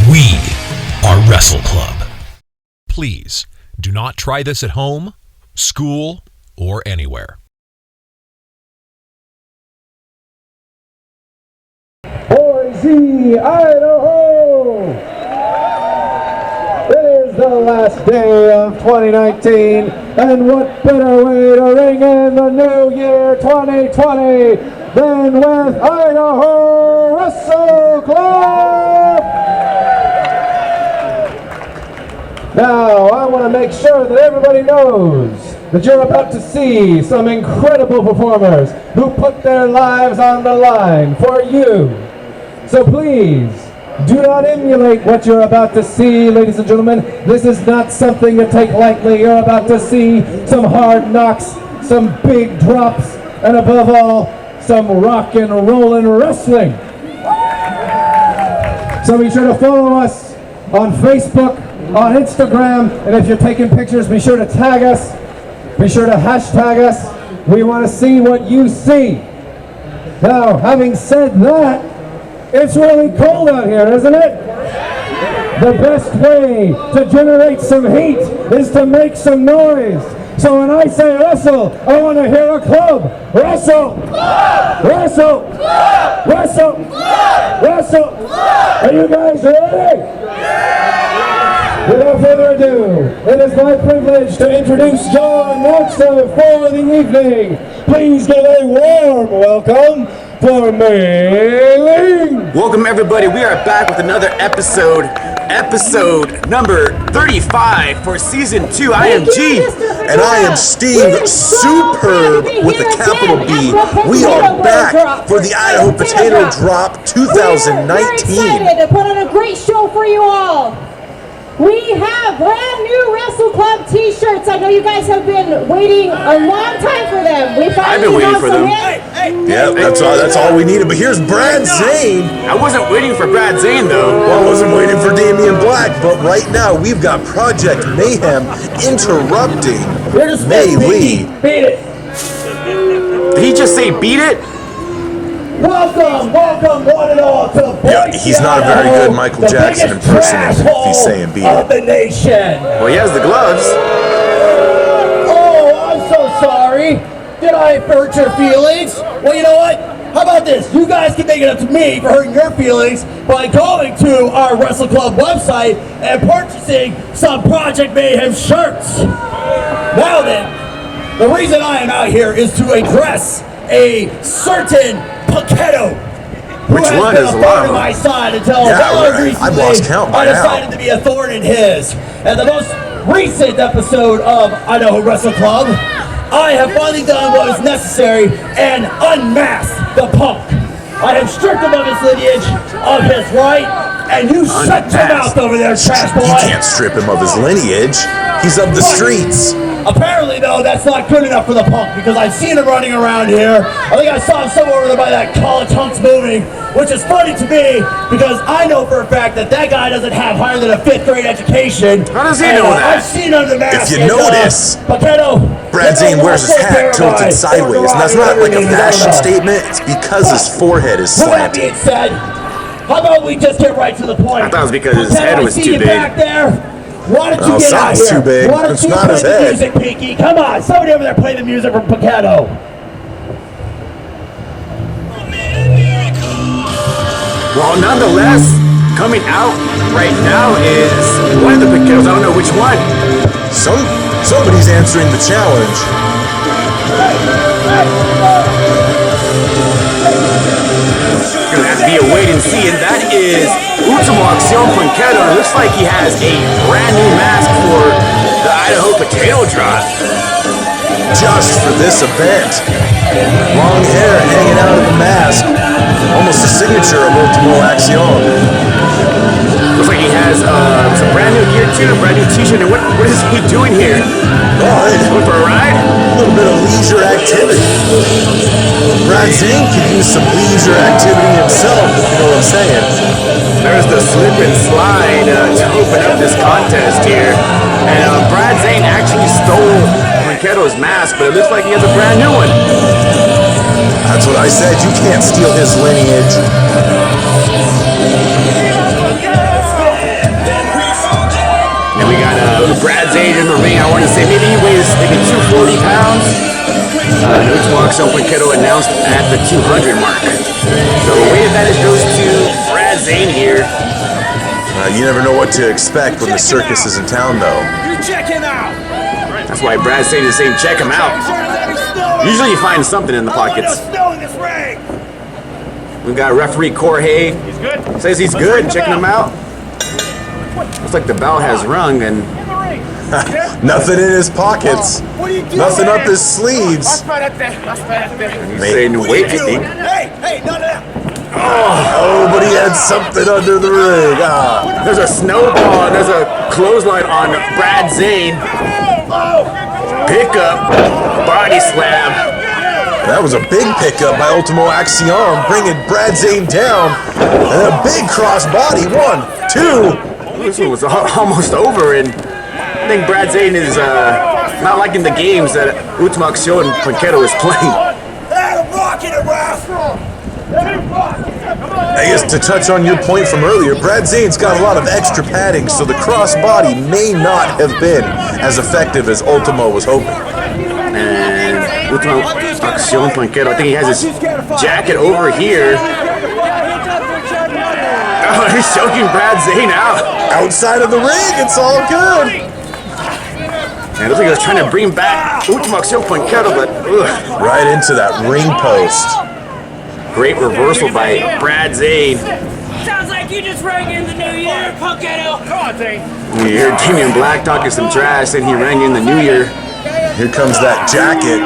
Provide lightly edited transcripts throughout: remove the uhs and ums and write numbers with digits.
We are Wrestle Club. Please do not try this at home, school, or anywhere. Boise, Idaho! It is the last day of 2019, and what better way to ring in the new year 2020 than with Idaho Wrestle Club! Now, I want to make sure that everybody knows that you're about to see some incredible performers who put their lives on the line for you. So please, do not emulate what you're about to see, ladies and gentlemen. This is not something to take lightly. You're about to see some hard knocks, some big drops, and above all, some rock and rollin' wrestling. So be sure to follow us on Facebook, on Instagram, and if you're taking pictures, be sure to tag us. Be sure to hashtag us. We want to see what you see. Now, having said that, it's really cold out here, isn't it? The best way to generate some heat is to make some noise. So when I say wrestle, I want to hear a club. Wrestle! Wrestle! Wrestle! Wrestle! Are you guys ready? Without further ado, it is my privilege to introduce your announcer for the evening. Please give a warm welcome for Mei-Ling. Welcome everybody, we are back with another episode number 35 for season 2. I am G. And I am Steve, superb with a capital B. We are back for the Idaho Potato Drop 2019. We're excited to put on a great show for you all. We have brand new Wrestle Club t-shirts. I know you guys have been waiting a long time for them. I've been waiting for them. Yeah, that's all we needed. But here's Brad Zane. I wasn't waiting for Brad Zane though. Well, I wasn't waiting for Damien Black, but right now we've got Project Mayhem interrupting Mei-Ling. Beat it. Did he just say beat it? Welcome one and all to Boise, Yeah, he's not a very Idaho, good Michael Jackson impersonator if he's saying beat of it. the nation. Well, he has the gloves. Oh, I'm so sorry. Did I hurt your feelings? Well, you know what? How about this? You guys can make it up to me for hurting your feelings by going to our Wrestle Club website and purchasing some Project Mayhem shirts. Now then, the reason I am out here is to address a certain Punketo, who Which has one been is a the thorn in llama? my side until Yeah, very right. recently I've lost count by I decided now. to be a thorn in his. And the most recent episode of Idaho Wrestle Club, I have finally done what was necessary and unmasked the punk. I have stripped him of his lineage, of his right, and you shut your mouth over there, trash boy. You can't strip him of his lineage. He's of the streets. Apparently, though, that's not good enough for the punk because I've seen him running around here. I think I saw him somewhere over there by that college hunks movie, which is funny to me because I know for a fact that that guy doesn't have higher than a 5th grade education. How does he know that? I've seen under the mask. If you notice, Punketo, Brad Zane wears his hat tilted sideways, and that's not like a fashion statement. It's because his forehead is With that being slanted. said, how about we just get right to the point? I thought it was because his Punketo, head was I see too you big. back there. Why don't you Oh, get out sounds here? too big. Why don't It's you not play his the head. music, Pinky? Come on, somebody over there play the music from Punketo. Well, nonetheless, coming out right now is one of the Punketos. I don't know which one. Somebody's answering the challenge. Gonna have to be a wait and see, and that is Ultimo Accion Punketo. It looks like he has a brand new mask for the Idaho Potato Drop. Just for this event. Long hair hanging out of the mask. Almost a signature of Ultimo Accion. Looks like he has some brand new gear too, a brand new t-shirt. And what is he doing here? Going for a ride? A little bit of leisure activity. Brad Zane could use some leisure activity himself, if you know what I'm saying. There's the slip and slide to open up this contest here. And Brad Zane actually stole Punketo's mask, but it looks like he has a brand new one. That's what I said. You can't steal his lineage. And we got Brad Zane in the ring. I want to say maybe he weighs maybe 240 pounds. Ultimo Accion Punketo announced at the 200 mark. So the weight advantage goes to Brad Zane here. You never know what to expect when the circus is in town, though. You check him out. That's why Brad Zane is saying check him out. Usually you find something in the pockets. We've got referee Jorge. He's good. Says he's good. Checking him out. Looks like the bell has rung and nothing in his pockets. Nothing up his sleeves. he's saying wait, I think. Hey, no. Oh, but he had something under the ring. There's a snowball and there's a clothesline on Brad Zane. Pickup, body slam. That was a big pickup by Ultimo Accion, bringing Brad Zane down. And a big crossbody. 1, 2. This one was almost over, and I think Brad Zane is not liking the games that Ultimo Accion Punketo is playing. I guess to touch on your point from earlier, Brad Zane's got a lot of extra padding, so the crossbody may not have been as effective as Ultimo was hoping. And Ultimo Accion Punketo, I think he has his jacket over here. Oh, he's choking Brad Zane out. Outside of the ring, it's all good. And it looks like he was trying to bring back Ultimo Accion Punketo, but right into that ring post. Great reversal by Brad Zane. Sounds like you just rang in the new year, Punketo. Come on, Zane. You hear Damien Black talking some trash, and he rang in the new year. Here comes that jacket.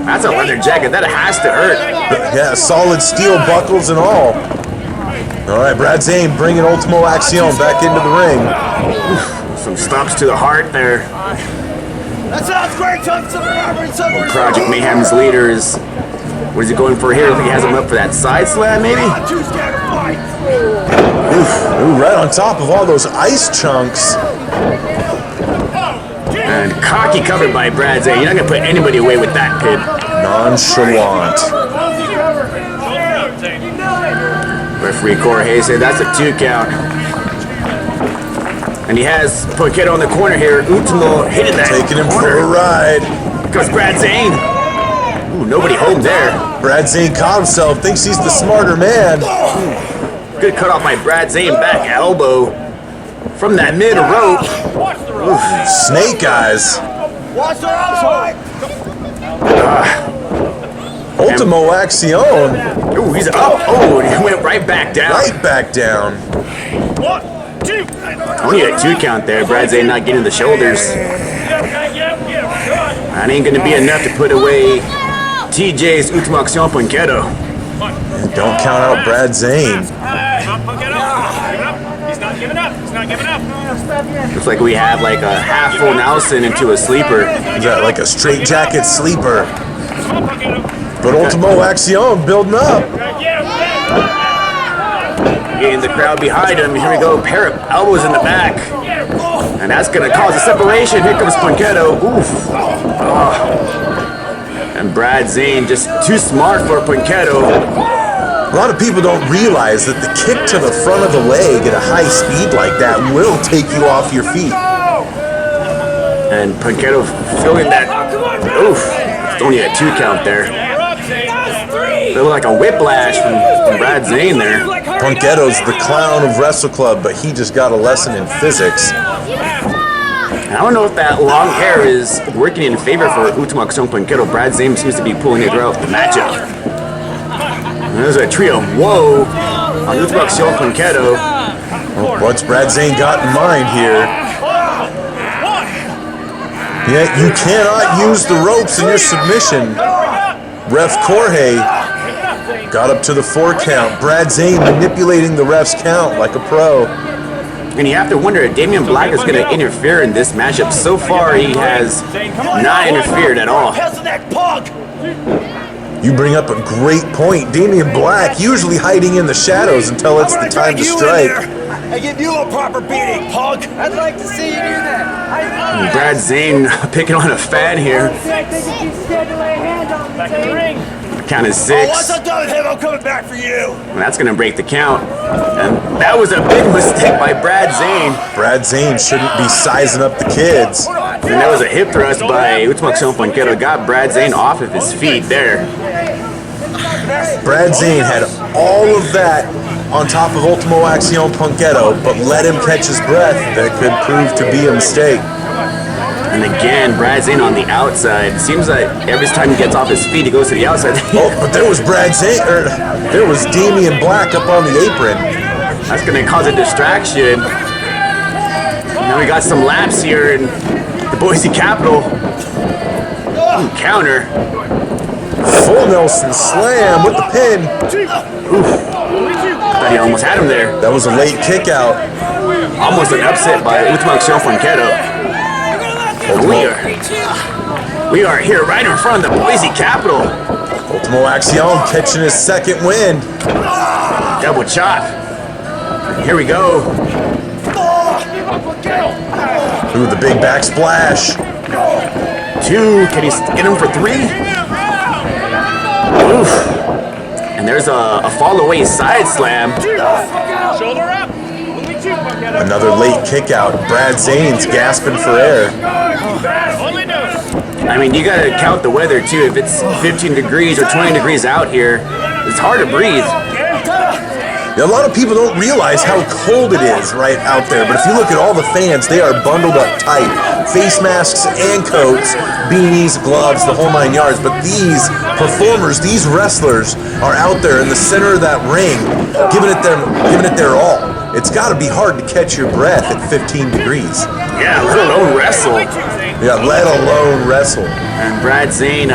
That's a leather jacket. That has to hurt. Yeah, solid steel buckles and all. All right, Brad Zane bringing Ultimo Accion back into the ring. Some stomps to the heart there. That sounds great, Project Mayhem's leader is... What is he going for here? I think he has him up for that side slam, maybe? Ooh, right on top of all those ice chunks. And cocky covered by Brad Zane. You're not going to put anybody away with that pin. Nonchalant. Referee Jorge said that's a 2 count. And he has Punketo in the corner here. Ultimo hitting that Taking him corner. for a ride. Goes Brad Zane. Ooh, nobody home there. Brad Zane caught himself, thinks he's the smarter man. Good cut off by Brad Zane, back elbow from that mid rope. Snake eyes. Watch the outside. Ultimo Accion. Ooh, he's up. Oh, and he went right back down. Right back down. 1, 2. Only a 2 count there. Brad Zane not getting the shoulders. That ain't gonna be enough to put away TJ's Ultimo Accion Punketo. And don't count out Brad Zane. He's not giving up. Looks like we have like a half full Nelson into a sleeper. Is that like a straight jacket sleeper? But Ultimo Accion building up. Getting the crowd behind him. Here we go. Pair of elbows in the back. And that's going to cause a separation. Here comes Punketo. Oof. Oh. And Brad Zane just too smart for Punketo. A lot of people don't realize that the kick to the front of the leg at a high speed like that will take you off your feet. And Punketo feeling that. Oof. It's only a 2 count there. It looked like a whiplash from Brad Zane there. Punketo's the clown of Wrestle Club, but he just got a lesson in physics. I don't know if that long hair is working in favor for Ultimo Accion Punketo. Brad Zane seems to be pulling it throughout the matchup. And there's a trio of woe on Ultimo Accion Punketo. Well, what's Brad Zane got in mind here? Yeah, you cannot use the ropes in your submission. Ref Jorge got up to the 4 count. Brad Zane manipulating the ref's count like a pro. And you have to wonder if Damien Black is going to interfere in this matchup. So far, he has not interfered at all. You bring up a great point. Damien Black usually hiding in the shadows until it's the time to strike. I give you a proper beating, punk. I'd like to see you do that. And Brad Zane picking on a fan here. Count is 6. Once I'm done with him, I'm coming back for you. And that's going to break the count. And that was a big mistake by Brad Zane. Brad Zane shouldn't be sizing up the kids. And there was a hip thrust by Ultimo Accion Punketo. Got Brad Zane off of his feet there. Brad Zane had all of that on top of Ultimo Accion Punketo, but let him catch his breath. That could prove to be a mistake. And again, Brad Zane on the outside. Seems like every time he gets off his feet, he goes to the outside. Oh, but there was Brad Zane, there was Damien Black up on the apron. That's going to cause a distraction. Now we got some laps here in the Boise Capitol. Ooh, counter. Full Nelson slam with the pin. Oof. Thought he almost had him there. That was a late kick out. Almost an upset by Ultimo Accion Punketo. We are here right in front of the Boise Capitol. Ultimo Accion catching his second wind. Double chop. Here we go. Ooh, the big back splash. 2. Can he get him for 3? Oof. And there's a fall away side slam. Shoulder up. Another late kick out. Brad Zane's gasping for air. I mean, you gotta count the weather too. If it's 15 degrees or 20 degrees out here, it's hard to breathe. Yeah, a lot of people don't realize how cold it is right out there, but if you look at all the fans, they are bundled up tight. Face masks and coats, beanies, gloves, the whole 9 yards. But these performers, these wrestlers are out there in the center of that ring, giving it their all. It's got to be hard to catch your breath at 15 degrees. Yeah, let alone wrestle. Yeah, let alone wrestle. And Brad Zane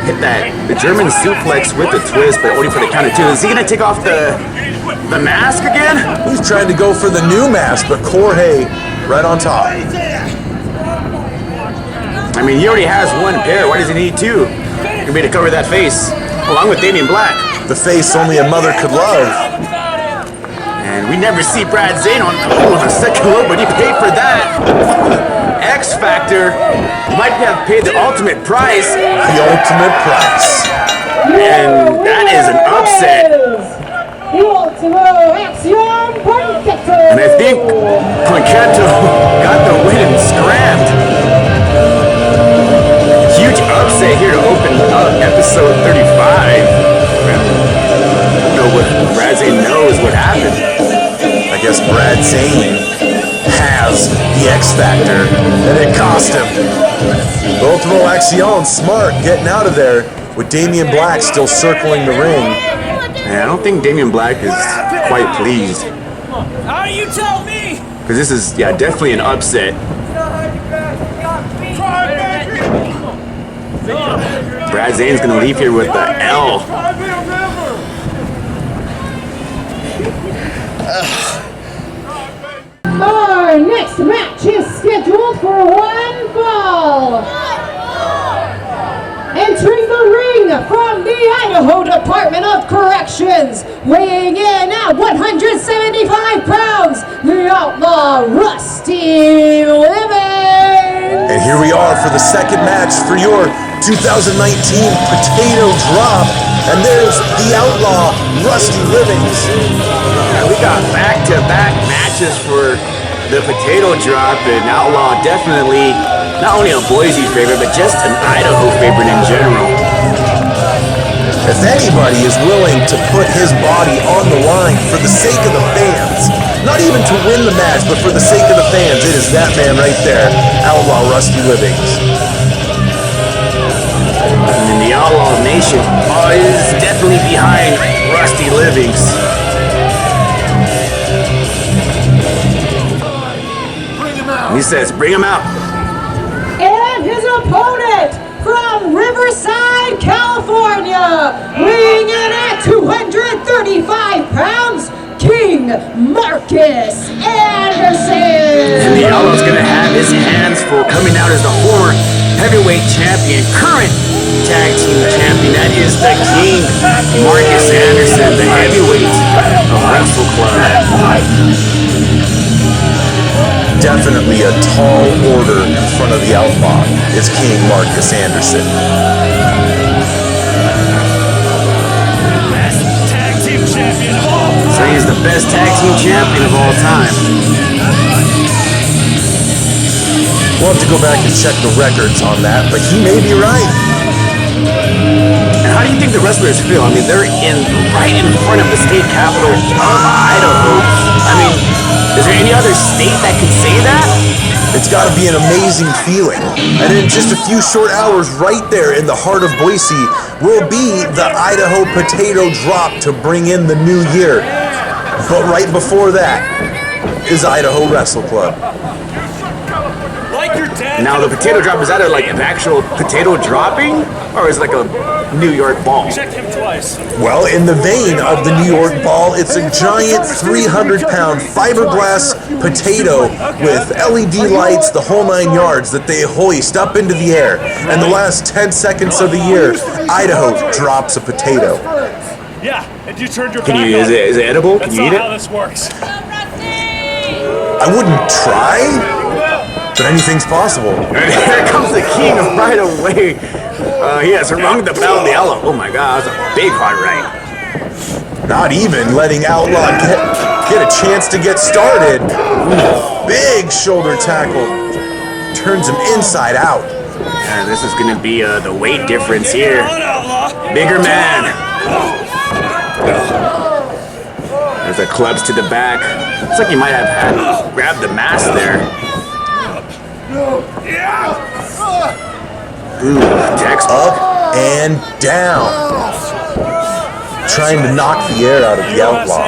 hit the German suplex with the twist, but only for the count of 2. Is he gonna take off the mask again? He's trying to go for the new mask, but Jorge right on top. I mean, he already has 1 pair. Why does he need 2? Gonna be to cover that face, along with Damien Black. The face only a mother could love. And we never see Brad Zane on a second low, but he paid for that. X Factor might have paid the ultimate price. The ultimate price. And that is an upset. The Ultimo Accion Punketo. And I think Punketo got the win and scrammed. Huge upset here to open up episode 35. I don't know what Brad Zane knows what happened. I guess Brad Zane has the X Factor, and it cost him. Ultimo Accion smart getting out of there with Damien Black still circling the ring. And I don't think Damien Black is quite pleased. How do you tell me? Because this is, yeah, definitely an upset. Brad Zane's going to leave here with the L. Our next match is scheduled for 1 fall. Entering the ring from the Idaho Department of Corrections, weighing in at 175 pounds, the Outlaw Rusty Living. And here we are for the second match for your 2019 Potato Drop. And there's the Outlaw Rusty Livings. We got back-to-back matches for the Potato Drop, and Outlaw definitely not only a Boise favorite, but just an Idaho favorite in general. If anybody is willing to put his body on the line for the sake of the fans, not even to win the match, but for the sake of the fans, it is that man right there, Outlaw Rusty Livings. And the Outlaw Nation is definitely behind Rusty Livings. He says, bring him out. And his opponent from Riverside, California, weighing in at 235 pounds, King Marcus Anderson. And the Outlaw's gonna have his hands full, coming out as the former heavyweight champion, current tag team champion. That is the King Marcus Anderson, the heavyweight of Wrestle Club. Definitely a tall order in front of the Outlaw is King Marcus Anderson. Best tag team champion of all time. So he's the best tag team champion of all time. We'll have to go back and check the records on that, but he may be right. And how do you think the wrestlers feel? I mean, they're right in front of the state capital of Idaho. I mean, is there any other state that could say that? It's got to be an amazing feeling. And in just a few short hours, right there in the heart of Boise, will be the Idaho Potato Drop to bring in the new year. But right before that is Idaho Wrestle Club. Like your dad. Now, the potato drop, is that like an actual potato dropping? Or is it like a New York ball? Check him twice. Well, in the vein of the New York ball, it's a giant 300-pound fiberglass potato with LED lights, the whole 9 yards, that they hoist up into the air. And the last 10 seconds of the year, Idaho drops a potato. Yeah, and you turned your Can back you, on is it edible? Can That's you eat not how it? this works. I wouldn't try, but anything's possible. And here comes the king right away. He has rung the bell of the Outlaw. Oh my God, that's a big hard right. Not even letting Outlaw get a chance to get started. Big shoulder tackle. Turns him inside out. And this is going to be the weight difference here. Bigger man. There's the clubs to the back. Looks like he might have had grabbed the mask there. Ooh, text Up and down. Trying to knock the air out of the Outlaw.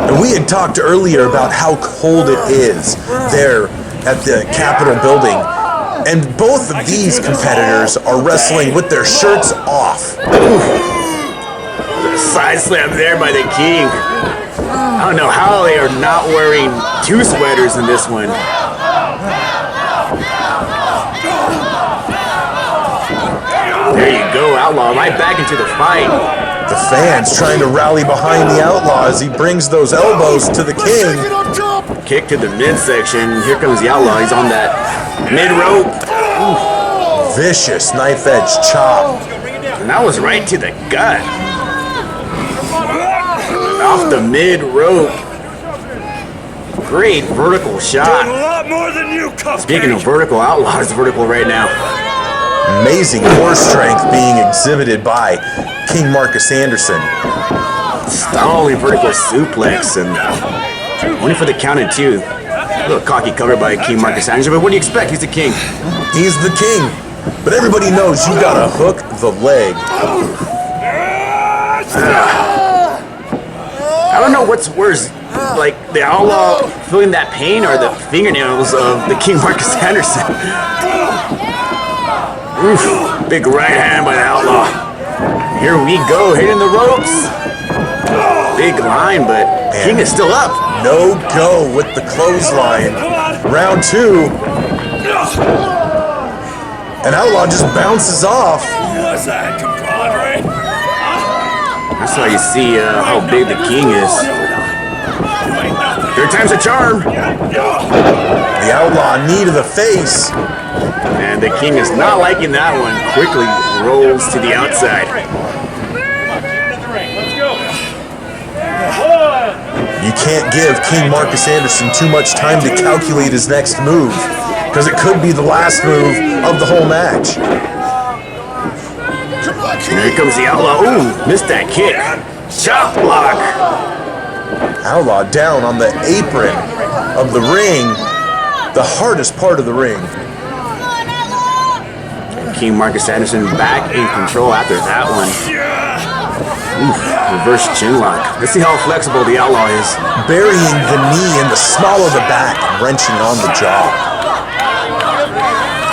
And we had talked earlier about how cold it is there at the Capitol building. And both of these competitors are wrestling with their shirts off. Side slam there by the king. I don't know how they are not wearing two sweaters in this one. There you go, Outlaw, right back into the fight. The fans trying to rally behind the Outlaw as he brings those elbows to the king. Kick to the midsection. Here comes the Outlaw. He's on that mid rope. Vicious knife edge chop. And that was right to the gut. Off the mid rope. Great vertical A shot. lot more than you, Cupcake. Speaking of vertical, Outlaw is vertical right now. Amazing core strength being exhibited by King Marcus Anderson. Stalling vertical suplex and only for the count of two. A little cocky cover by King Marcus Anderson, but what do you expect? He's the king. He's the king, but everybody knows you gotta hook the leg. I don't know what's worse, like the Outlaw feeling that pain or the fingernails of the King Marcus Anderson. Oof, big right hand by the Outlaw. Here we go, hitting the ropes. Big line, but King is still up. No go with the clothesline. Round two. And Outlaw just bounces off. What's that, compadre? That's how you see how big the king is. Third time's a charm. The Outlaw knee to the face. And the king is not liking that one. Quickly rolls to the outside. You can't give King Marcus Anderson too much time to calculate his next move, because it could be the last move of the whole match. And here comes the Outlaw. Ooh, missed that kick. Chop block. Outlaw down on the apron of the ring, the hardest part of the ring. King Marcus Anderson back in control after that one. Oof, reverse chin lock. Let's see how flexible the Outlaw is. Burying the knee in the small of the back, wrenching on the jaw.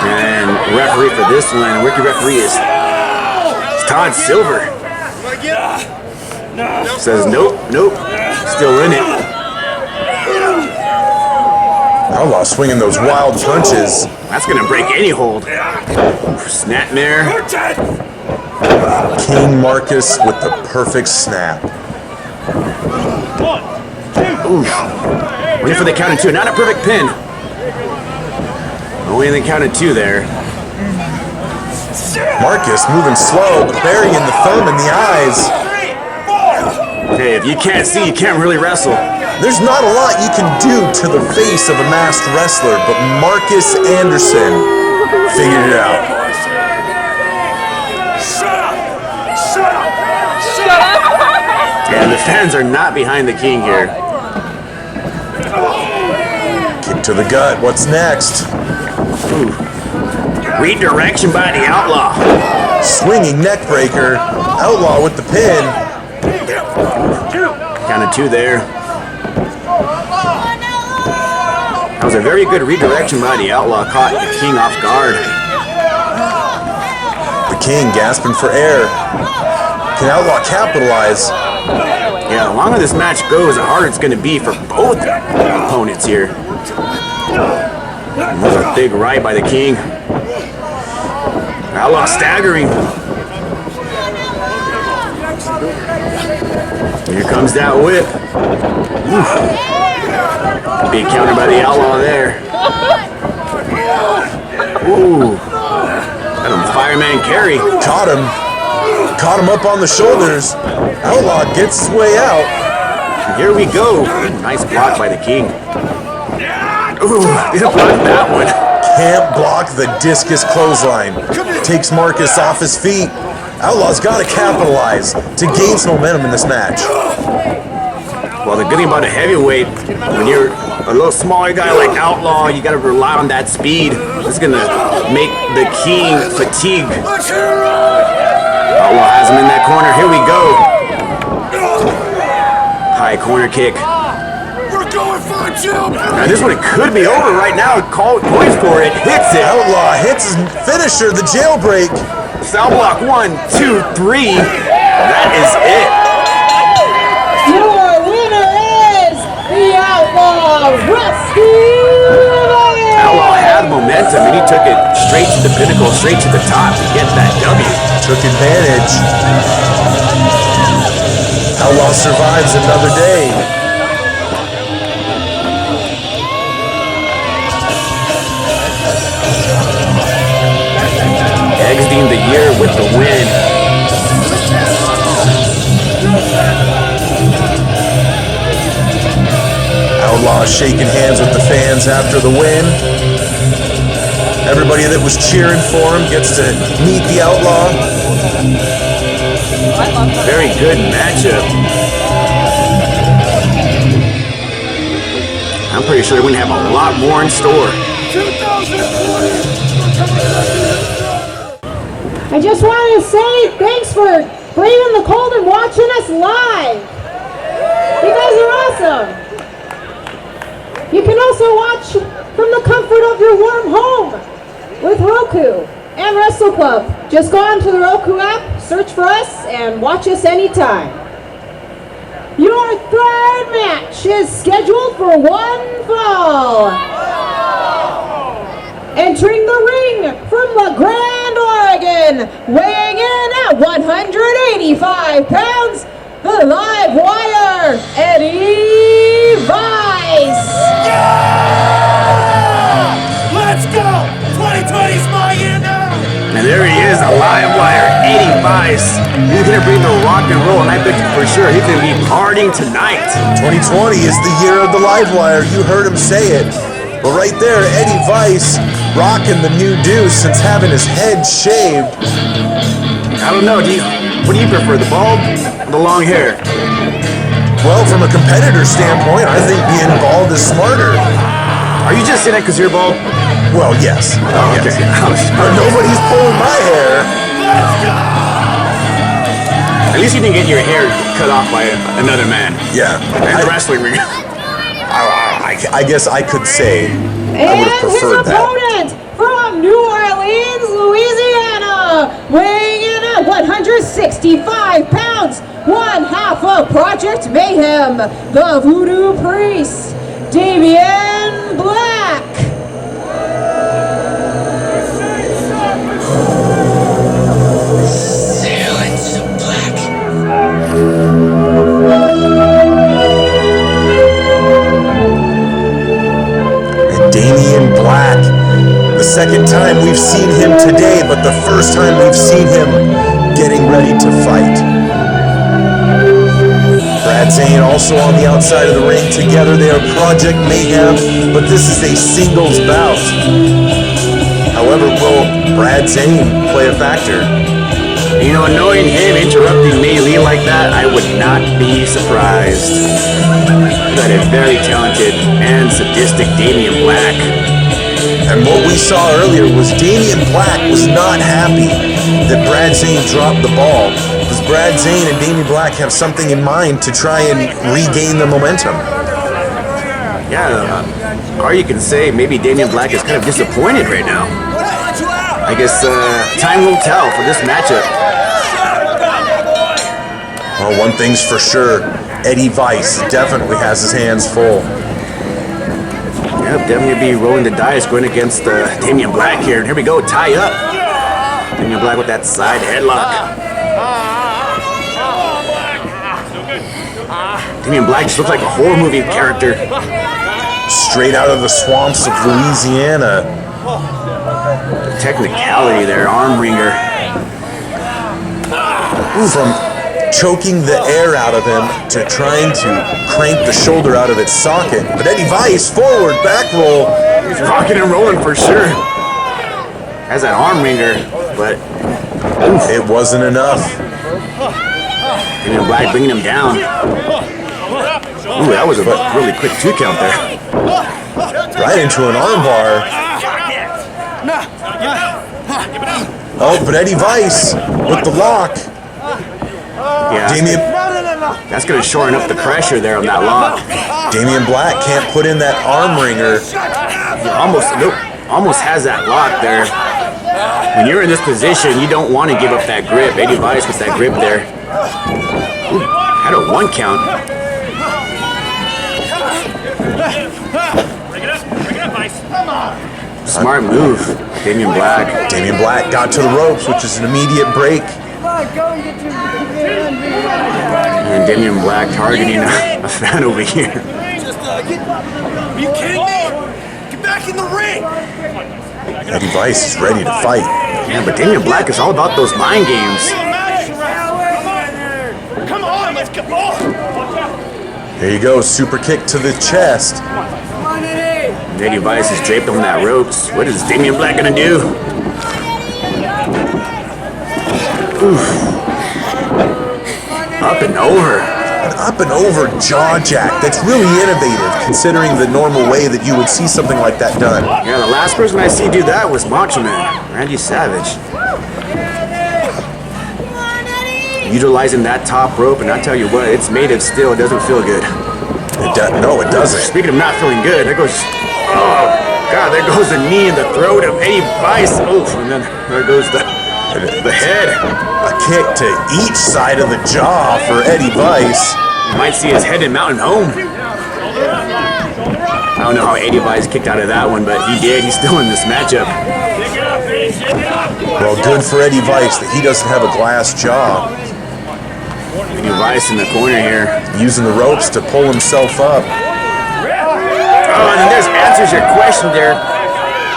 And referee for this one, rookie referee is Todd Silver. Says nope, still in it. Outlaw swinging those wild punches. That's gonna break any hold. Snapmare. King Marcus with the perfect snap. Oof. Waiting for the count of two, not a perfect pin. Only in the count of two there. Marcus moving slow, but burying the thumb in the eyes. Hey, if you can't see, you can't really wrestle. There's not a lot you can do to the face of a masked wrestler, but Marcus Anderson figured it out. And the fans are not behind the King here. Kick to the gut. What's next? Ooh. Redirection by the Outlaw. Swinging neck breaker. Outlaw with the pin. Count of two there. That was a very good redirection by the Outlaw. Caught the King off guard. The King gasping for air. Can Outlaw capitalize? Yeah, the longer this match goes, the harder it's going to be for both opponents here. Another big right by the King. Outlaw staggering. Here comes that whip. Oof. Big counter by the Outlaw there. Ooh. Got him fireman carry. Caught him up on the shoulders. Outlaw gets his way out. And here we go. Nice block by the King. Ooh, didn't block that one. Can't block the discus clothesline. Takes Marcus off his feet. Outlaw's got to capitalize to gain some momentum in this match. Well, the good thing about a heavyweight, when you're a little smaller guy like Outlaw, you got to rely on that speed. It's going to make the King fatigue. Outlaw has him in that corner. Here we go. High corner kick. We're going for a jump. Now this one could be over right now. Points for it. Hits it. Outlaw hits his finisher, the jailbreak. Cell block 1, 2, 3. That is it. Your winner is the Outlaw Wrestling. Outlaw had momentum and he took it straight to the pinnacle, straight to the top to get that W. Took advantage. Outlaw survives another day. Exiting the year with the win. Outlaw shaking hands with the fans after the win. Everybody that was cheering for him gets to meet the Outlaw. Very good matchup. I'm pretty sure we're going to have a lot more in store. I just wanted to say thanks for braving the cold and watching us live. You guys are awesome. You can also watch from the comfort of your warm home with Roku and Wrestle Club. Just go onto the Roku app, search for us, and watch us anytime. Your third match is scheduled for one fall. Entering the ring from La Grande, Oregon, weighing in at 185 pounds, the live wire, Eddie Vice. Yeah! Let's go! 2020's my year now! And there he is, a live wire, Eddie Vice. He's going to bring the rock and roll, and I bet you for sure he's going to be partying tonight. 2020 is the year of the live wire. You heard him say it. But right there, Eddie Vice rocking the new deuce since having his head shaved. I don't know. What do you prefer, the bald or the long hair? Well, from a competitor standpoint, I think being bald is smarter. Are you just saying that because you're bald? Well, yes. Oh, yes. okay. But nobody's pulling my hair. At least you didn't get your hair cut off by another man. Yeah. And the wrestling ring. I guess I could say I would have preferred his opponent from New Orleans, Louisiana, weighing in at 165 pounds, one half of Project Mayhem, the Voodoo Priest, Damien Black. Damien Black. The second time we've seen him today, but the first time we've seen him getting ready to fight. Brad Zane also on the outside of the ring. Together they are Project Mayhem, but this is a singles bout. However, will Brad Zane play a factor? You know, knowing him interrupting Melee like that, I would not be surprised. That a very talented and sadistic Damien Black. And what we saw earlier was Damien Black was not happy that Brad Zane dropped the ball, because Brad Zane and Damien Black have something in mind to try and regain the momentum. Yeah, or you can say maybe Damien Black is kind of disappointed right now. I guess time will tell for this matchup. Well, one thing's for sure, Eddie Vice definitely has his hands full. Yep, definitely be rolling the dice going against Damien Black here. And here we go, tie up. Damien Black with that side headlock. Damien Black just looks like a horror movie character. Straight out of the swamps of Louisiana. The technicality there, arm wringer. From choking the air out of him to trying to crank the shoulder out of its socket. But Eddie Vice, forward, back roll. He's rocking and rolling for sure. Has that arm wringer, but it wasn't enough. Damien Black bringing him down. Ooh, that was a really quick 2 count there. Right into an armbar. Oh, but Eddie Vice with the lock. Yeah, Damien, that's going to shorten up the pressure there on that lock. Damien Black can't put in that arm wringer. Almost has that lock there. When you're in this position, you don't want to give up that grip. Eddie Vice with that grip there. Ooh, had a 1 count. Smart move, Damien Black. Damien Black got to the ropes, which is an immediate break. And Damien Black targeting a fan over here. Are you kidding me? Get back in the ring! Eddie Vice is ready to fight. Yeah, but Damien Black is all about those mind games. Come on, let's go! There you go, super kick to the chest. Eddie Vice is draped on that ropes. What is Damien Black gonna do? Oof. Up and over. An up and over jaw jack. That's really innovative considering the normal way that you would see something like that done. Yeah, the last person I see do that was Macho Man, Randy Savage. Utilizing that top rope, and I tell you what, it's made of steel. It doesn't feel good. No, it doesn't. Speaking of not feeling good, there goes... Oh, God, there goes the knee in the throat of Eddie Vice. Oof, and then there goes the head. A kick to each side of the jaw for Eddie Vice. You might see his head in Mountain Home. I don't know how Eddie Vice kicked out of that one, but he did. He's still in this matchup. Well, good for Eddie Vice that he doesn't have a glass jaw. Eddie Vice in the corner here. Using the ropes to pull himself up. Oh, and then there's answers your question there.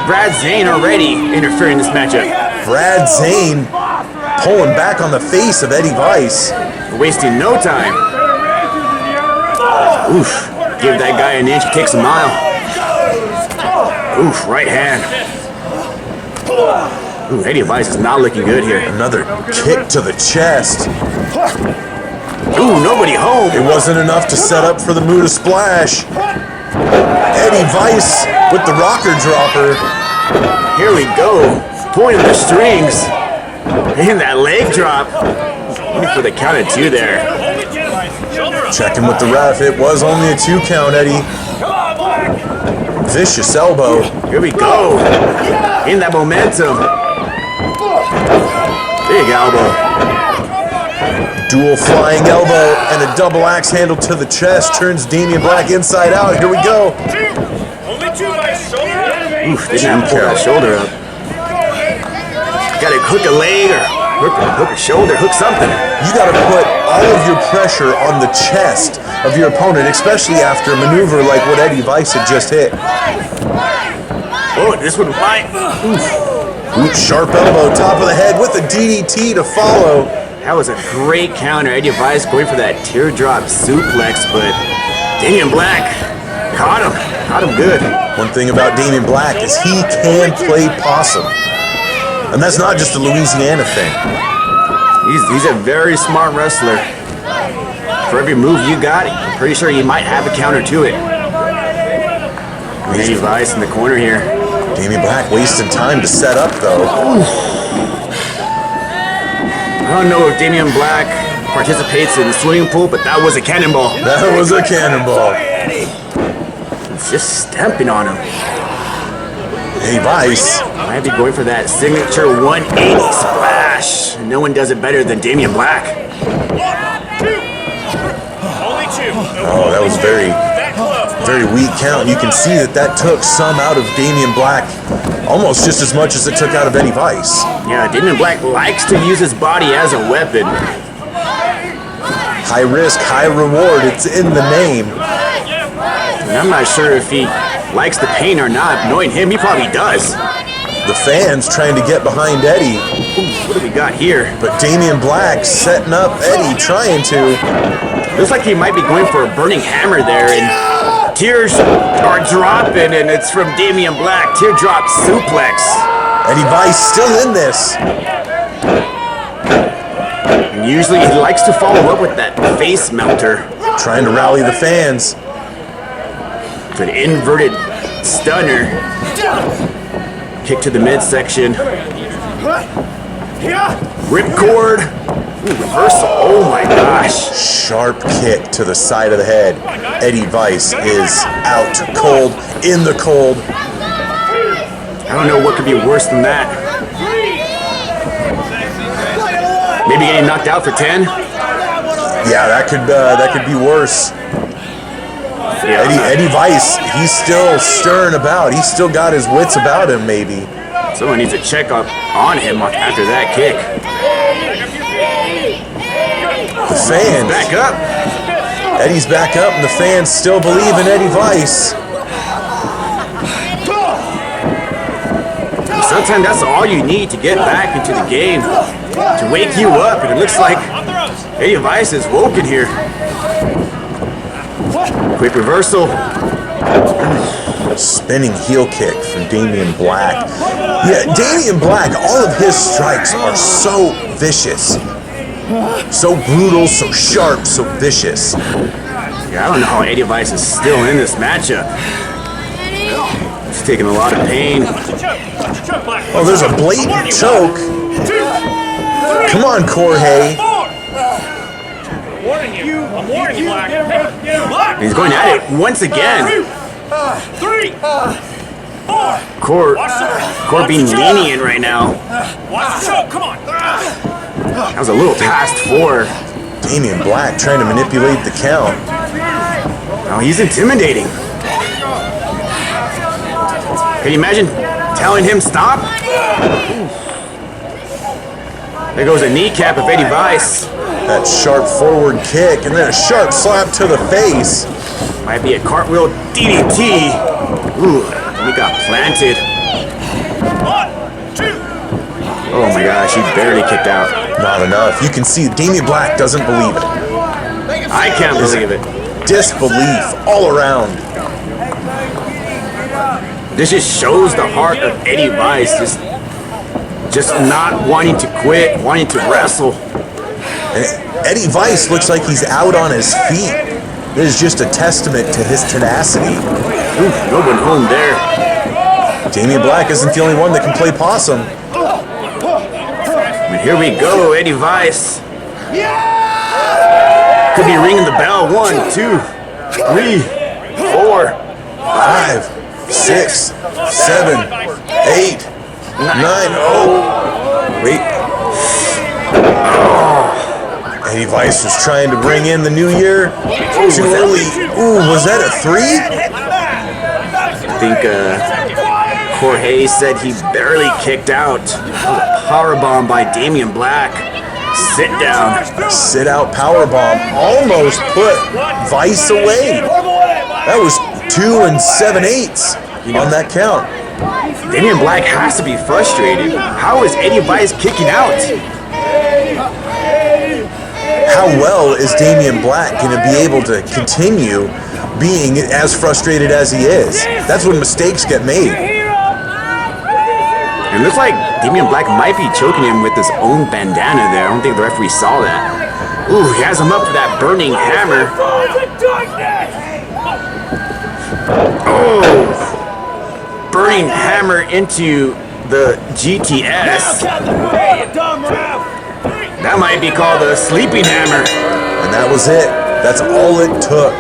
Brad Zane already interfering in this matchup. Brad Zane pulling back on the face of Eddie Vice. Wasting no time. Oof. Give that guy an inch, he takes a mile. Oof, right hand. Ooh, Eddie Vice is not looking good here. Another kick to the chest. Ooh, nobody home. It wasn't enough to set up for the Muda Splash. Eddie Vice with the rocker dropper. Here we go. Pulling the strings. And that leg drop. Looking for the count of 2 there. Checking with the ref. It was only a 2 count, Eddie. Vicious elbow. Here we go. In that momentum. Big elbow. Dual flying elbow and a double axe handle to the chest turns Damien Black inside out. Here we go. Oof, didn't pull that shoulder up. Gotta hook a leg or hook a shoulder, hook something. You gotta put all of your pressure on the chest of your opponent, especially after a maneuver like what Eddie Vice had just hit. Oh, this one might. Ooh, sharp elbow, top of the head with a DDT to follow. That was a great counter. Eddie Vice going for that teardrop suplex, but Damien Black caught him good. One thing about Damien Black is he can play possum. And that's not just a Louisiana thing. He's a very smart wrestler. For every move you got, I'm pretty sure you might have a counter to it. Eddie Vice in the corner here. Damien Black wasting time to set up, though. I don't know if Damien Black participates in the swimming pool, but that was a cannonball. That was a cannonball. It's just stamping on him. Eddie Vice. Might be going for that signature 180 splash. No one does it better than Damien Black. Oh, that was very weak count. You can see that took some out of Damien Black, almost just as much as it took out of Eddie Vice. Yeah, Damien Black likes to use his body as a weapon. High risk, high reward. It's in the name. And I'm not sure if he likes the pain or not. Knowing him, he probably does. The fans trying to get behind Eddie. Ooh, what do we got here? But Damien Black setting up Eddie, trying to. Looks like he might be going for a burning hammer there, and tears are dropping, and it's from Damien Black. Teardrop suplex. Eddie Vice still in this. And usually he likes to follow up with that face melter. Trying to rally the fans. It's an inverted stunner. Kick to the midsection. Ripcord. Ooh, reversal. Oh my gosh. Sharp kick to the side of the head. Eddie Vice is out cold, in the cold. I don't know what could be worse than that. Maybe getting knocked out for 10? Yeah, that could be worse. Yeah. Eddie Vice, he's still stirring about. He's still got his wits about him, maybe. Someone needs to check up on him after that kick. The fans. Back up. Eddie's back up, and the fans still believe in Eddie Vice. Sometimes that's all you need to get back into the game, to wake you up, and it looks like Eddie Vice is woken here. Quick reversal. Spinning heel kick from Damien Black. Yeah, Damien Black, all of his strikes are so vicious. So brutal, so sharp, so vicious. Yeah, I don't know how Eddie Vice is still in this matchup. He's taking a lot of pain. Oh, there's a blatant choke. Come on, Jorge. I'm warning you, Black. He's going at it once again. 3, 4. Core being lenient right now. Watch the choke. Come on. That was a little past 4. Damien Black trying to manipulate the count. Oh, he's intimidating. Can you imagine telling him stop? There goes a kneecap of Eddie Vice. That sharp forward kick and then a sharp slap to the face. Might be a cartwheel DDT. Ooh, he got planted. 1, 2. Oh my gosh, he barely kicked out. Not enough. You can see Damien Black doesn't believe it. I can't believe it. Disbelief all around. This just shows the heart of Eddie Vice. Just just not wanting to quit, wanting to wrestle. And Eddie Vice looks like he's out on his feet. This is just a testament to his tenacity. Ooh, no one home there. Damien Black isn't the only one that can play possum. But here we go, Eddie Vice. Could be ringing the bell. 1, 2, 3, 4, 5, 6, 7, 8, 9. Oh, wait. Eddie Vice was trying to bring in the new year too early. Ooh, was that a 3? I think Jorge said he barely kicked out. Powerbomb by Damien Black. Sit down. Sit out powerbomb. Almost put Vice away. That was 2 7/8 on that count. Damien Black has to be frustrated. How is Eddie Vice kicking out? How well is Damien Black going to be able to continue being as frustrated as he is? That's when mistakes get made. It looks like Damien Black might be choking him with his own bandana there. I don't think the referee saw that. Ooh, he has him up for that burning hammer. Oh! Burning hammer into the GTS. That might be called a sleeping hammer. And that was it. That's all it took.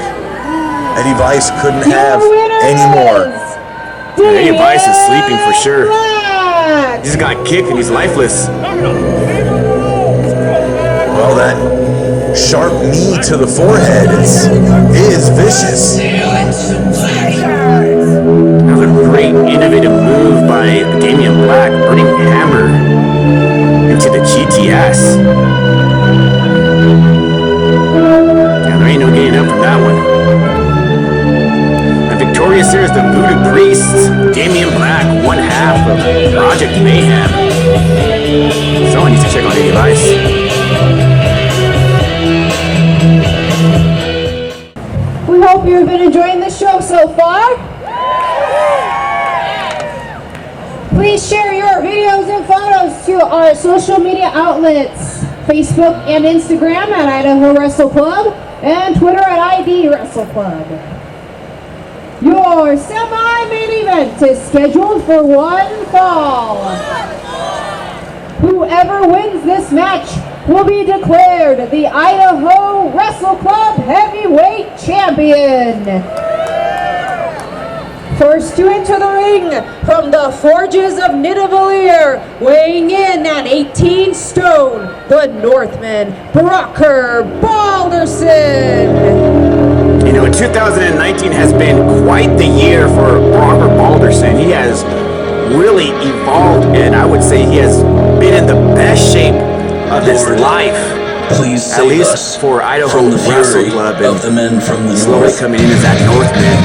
Eddie Vice couldn't have any more. Eddie Vice is sleeping for sure. He just got kicked and he's lifeless. Well, that sharp knee to the forehead is vicious. Another great innovative move by Damien Black, burning hammer into the GTS. Yeah, there ain't no getting up from that one. And victorious here is the Voodoo Priest, Damien Black, one half of Project Mayhem. Someone needs to check on Eddie Vice. We hope you've been enjoying the show so far. Please share your videos and photos to our social media outlets, Facebook and Instagram at Idaho Wrestle Club and Twitter at ID Wrestle Club. Your semi-main event is scheduled for one fall. Whoever wins this match will be declared the Idaho Wrestle Club Heavyweight Champion. First to enter the ring from the Forges of Nidavellir, weighing in at 18 stone, the Northman, Brokkr Balderson. You know, 2019 has been quite the year for Brokkr Balderson. He has really evolved, and I would say he has been in the best shape of his life. Please at least for Idaho from the Wrestle fury Club, of the men from the slowly north. coming in as that Northman.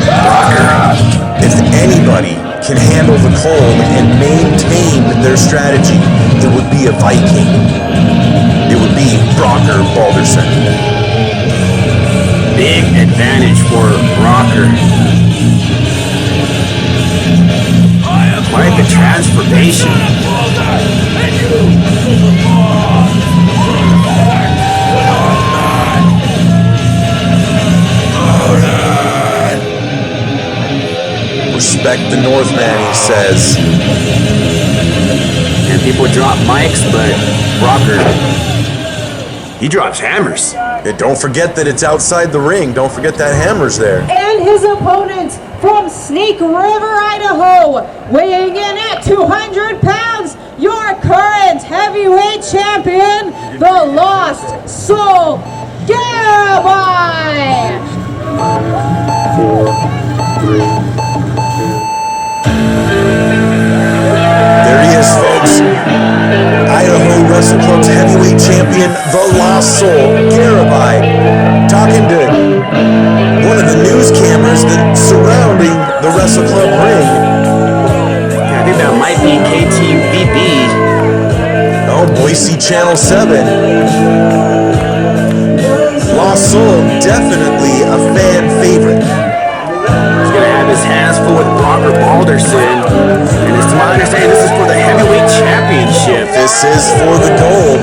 Brokkr. If anybody can handle the cold and maintain their strategy, it would be a Viking. It would be Brokkr Balderson. Big advantage for Brokkr. Quite the transformation. Respect the Northman, he says. And people drop mics, but Brokkr, he drops hammers. And don't forget that it's outside the ring. Don't forget that hammer's there. And his opponent from Snake River, Idaho, weighing in at 200 pounds, your current heavyweight champion, the Lost Soul, Garibai. 4, 3. There he is, folks. Idaho Wrestle Club's heavyweight champion, the Lost Soul, Garibai, talking to one of the news cameras that's surrounding the Wrestle Club ring. I think that might be KTVB. Oh, Boise Channel 7. Lost Soul, definitely a fan favorite. He's gonna have his hands full with Brokkr Balderson, and it's to my understanding this is for the heavyweight champion. Championship. This is for the gold.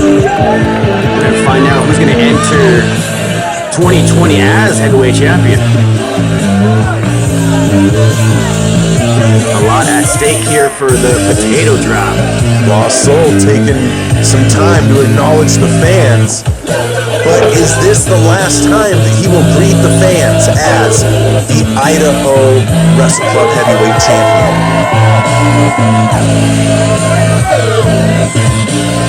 We're going to find out who's going to enter 2020 as heavyweight champion. A lot at stake here for the potato drop. Lost Soul taking some time to acknowledge the fans. But is this the last time that he will greet the fans as the Idaho Wrestle Club Heavyweight Champion?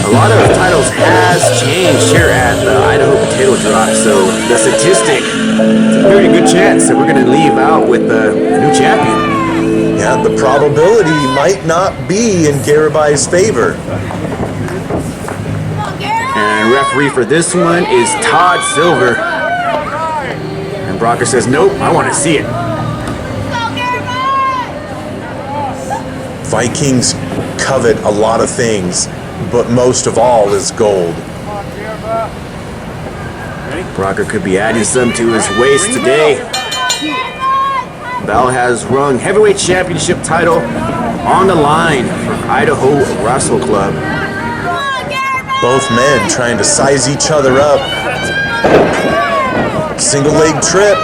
A lot of titles has changed here at the Idaho Potato Drop, so the statistic, it's a very good chance that we're going to leave out with a new champion. Yeah, the probability might not be in Garibai's favor. And referee for this one is Todd Silver. And Brokkr says, nope, I want to see it. Vikings covet a lot of things, but most of all is gold. Brokkr could be adding some to his waist today. Bell has rung heavyweight championship title on the line for Idaho Wrestle Club. Both men trying to size each other up. Single leg trip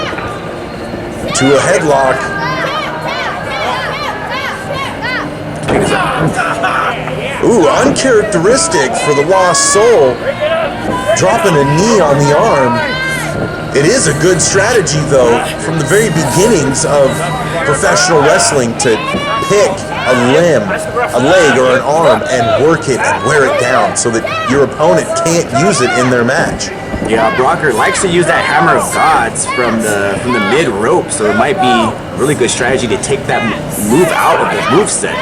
to a headlock. Ooh, uncharacteristic for the Lost Soul. Dropping a knee on the arm. It is a good strategy, though, from the very beginnings of professional wrestling to pick a limb, a leg, or an arm and work it and wear it down so that your opponent can't use it in their match. Yeah, Brokkr likes to use that hammer of gods from the mid rope, so it might be a really good strategy to take that move out of the moveset.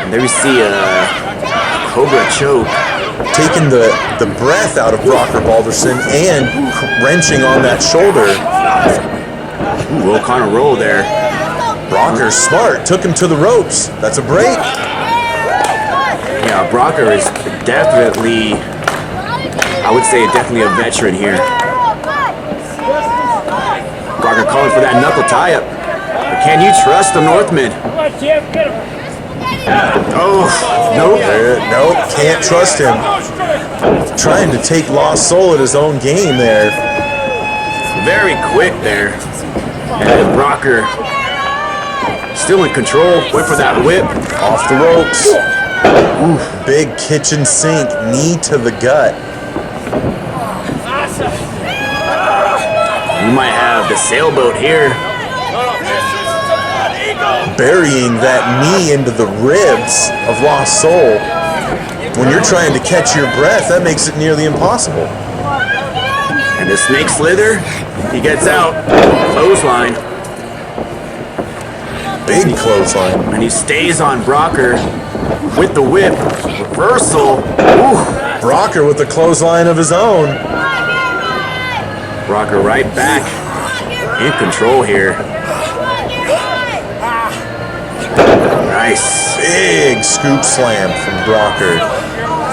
And there we see a Cobra choke. Taking the breath out of Brokkr Balderson and wrenching on that shoulder. Ooh, roll kind of roll there. Brokkr smart, took him to the ropes. That's a break. Yeah, Brokkr is definitely, I would say definitely a veteran here. Brokkr calling for that knuckle tie-up. But can you trust the Northman? Oh, nope. Nope, can't trust him. Trying to take Lost Soul at his own game there. Very quick there. And Brokkr still in control. Went for that whip. Off the ropes. Ooh, big kitchen sink, knee to the gut. We might have the sailboat here. Burying that knee into the ribs of Lost Soul. When you're trying to catch your breath, that makes it nearly impossible. And the snake slither, he gets out. Clothesline. Big clothesline. And he stays on Brokkr with the whip. Reversal. Ooh. Brokkr with the clothesline of his own. Brokkr right back in control here. Nice. Big scoop slam from Brokkr.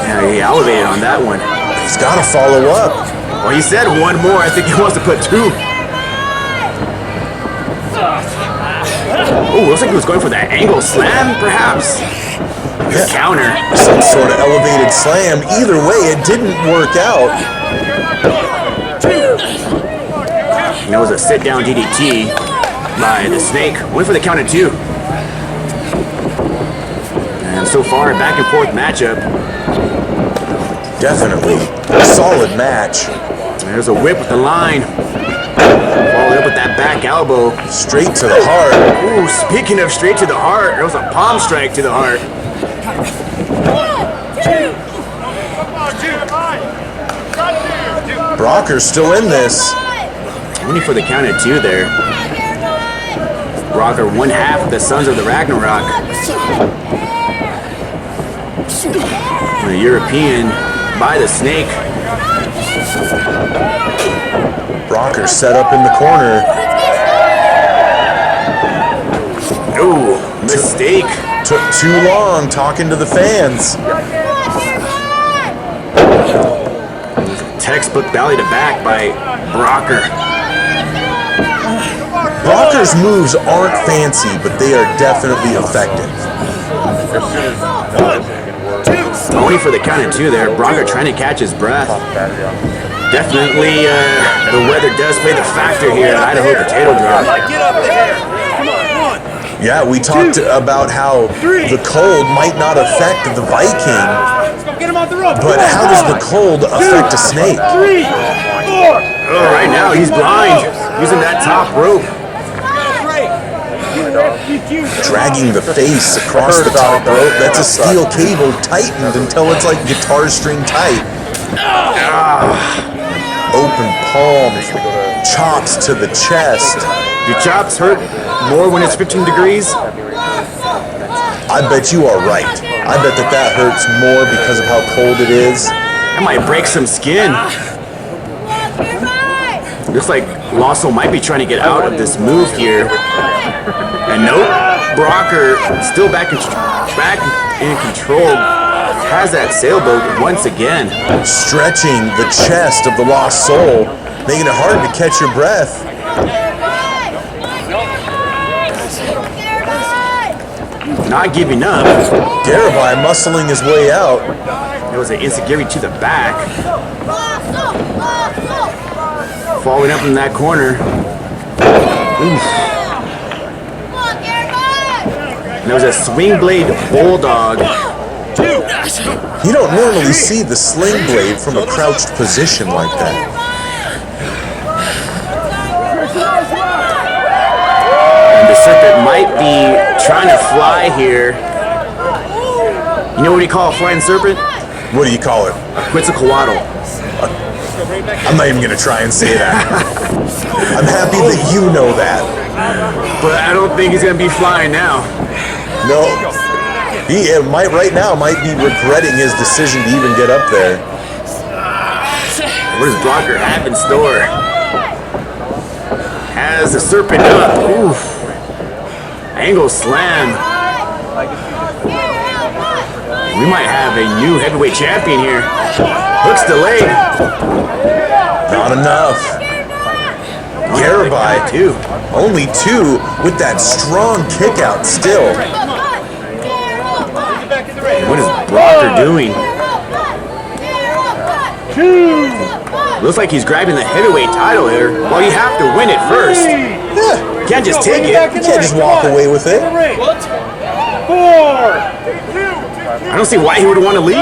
Yeah, he elevated on that one. He's got to follow up. Well, he said one more. I think he wants to put two. Oh, looks like he was going for that angle slam, perhaps. Yeah. Counter. Some sort of elevated slam. Either way, it didn't work out. That was a sit-down DDT by the Snake. Went for the count of two. And so far, a back-and-forth matchup. Definitely a solid match. There's a whip with the line. Followed up with that back elbow. Straight to the heart. Ooh, speaking of straight to the heart, there was a palm strike to the heart. Brokkr's still in this. Only for the count of two there. Brokkr, one half of the Sons of the Ragnarok. The European by the Snake. Brokkr set up in the corner. Ooh, mistake. Took too long talking to the fans. Textbook belly to back by Brokkr. Brokkr Brokkr's moves aren't fancy, but they are definitely effective. Only for the count of 2 there. Brokkr trying to catch his breath. Definitely, the weather does play the factor here at Idaho Potato Drop. Get up there. Come on, 1. Yeah, we talked about how the cold might not affect the Viking, Get him off the rope. but how does the cold affect a snake? 3, 4. Oh, right now he's blind, using that top rope. Dragging the face across the top rope. That's a steel cable tightened until it's like guitar string tight. Open palms, chops to the chest. Do chops hurt more when it's 15 degrees? I bet you are right. I bet that hurts more because of how cold it is. That might break some skin. Looks like Lasso might be trying to get out of this move here. And nope, Brokkr still back in control. Has that sailboat once again. Stretching the chest of the lost soul, making it hard to catch your breath. Not giving up. Garibai muscling his way out. There was an enziguri to the back. Falling up in that corner. Oof. And there was a swing blade bulldog. You don't normally see the sling blade from a crouched position like that. And the serpent might be trying to fly here. You know what you call a flying serpent? What do you call it? A Quetzalcoatl. I'm not even going to try and say that. I'm happy that you know that. But I don't think he's going to be flying now. No. He right now might be regretting his decision to even get up there. What does Brokkr have in store? Has the serpent up. Oof. Angle slam. We might have a new heavyweight champion here. Hooks the leg. Not enough. Garibai, only 2 with that strong kick out still. What is Brokkr doing? Looks like he's grabbing the heavyweight title here. Well, you have to win it first. You can't just take it. You can't just walk away with it. 4. I don't see why he would want to leave.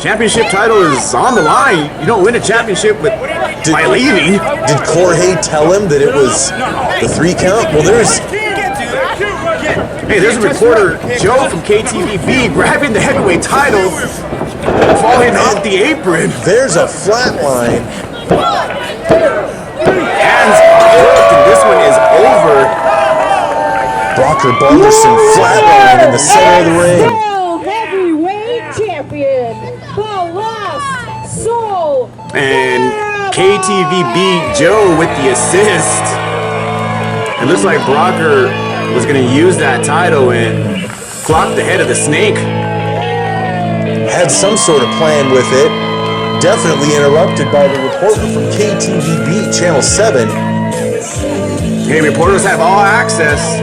Championship title is on the line. You don't win a championship by leaving. Did Jorge tell him that it was the 3 count? Well, Hey, there's a reporter, Joe from KTVB, grabbing the heavyweight title, falling off the apron. There's a flat line. Hands hooked, and this one is over. Brokkr Balderson flatline in the center of the ring. World Heavyweight Champion, the Lost Soul. And KTVB Joe with the assist. It looks like Brokkr was going to use that title and clock the head of the snake. Had some sort of plan with it. Definitely interrupted by the reporter from KTVB Channel 7. Hey, reporters have all access.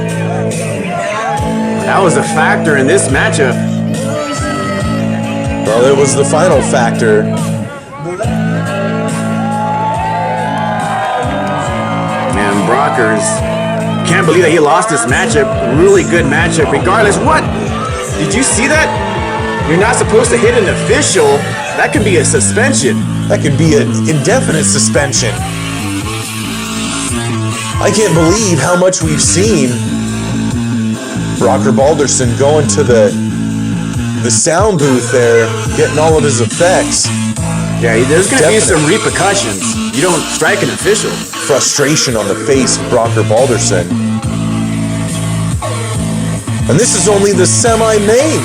That was a factor in this matchup. Well, it was the final factor. And Brokkr's can't believe that he lost this matchup. Really good matchup. Regardless, what? Did you see that? You're not supposed to hit an official. That could be a suspension. That could be an indefinite suspension. I can't believe how much we've seen. Brokkr Balderson going to the sound booth there, getting all of his effects. Yeah, there's going to be some repercussions. You don't strike an official. Frustration on the face of Brokkr Balderson. And this is only the semi-main.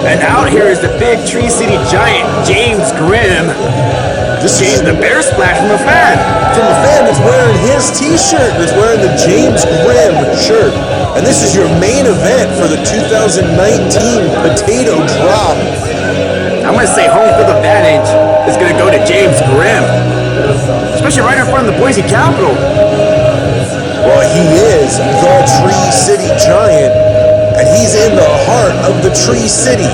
And out here is the big Tree City Giant, James Grimm. This just changed the bear splash from a fan. From a fan that's wearing his t-shirt, that's wearing the James Grimm shirt. And this is your main event for the 2019 Potato Drop. I'm going to say home field advantage is going to go to James Grimm. Especially right in front of the Boise Capitol. Well, he is the Tree City Giant, and he's in the heart of the Tree City.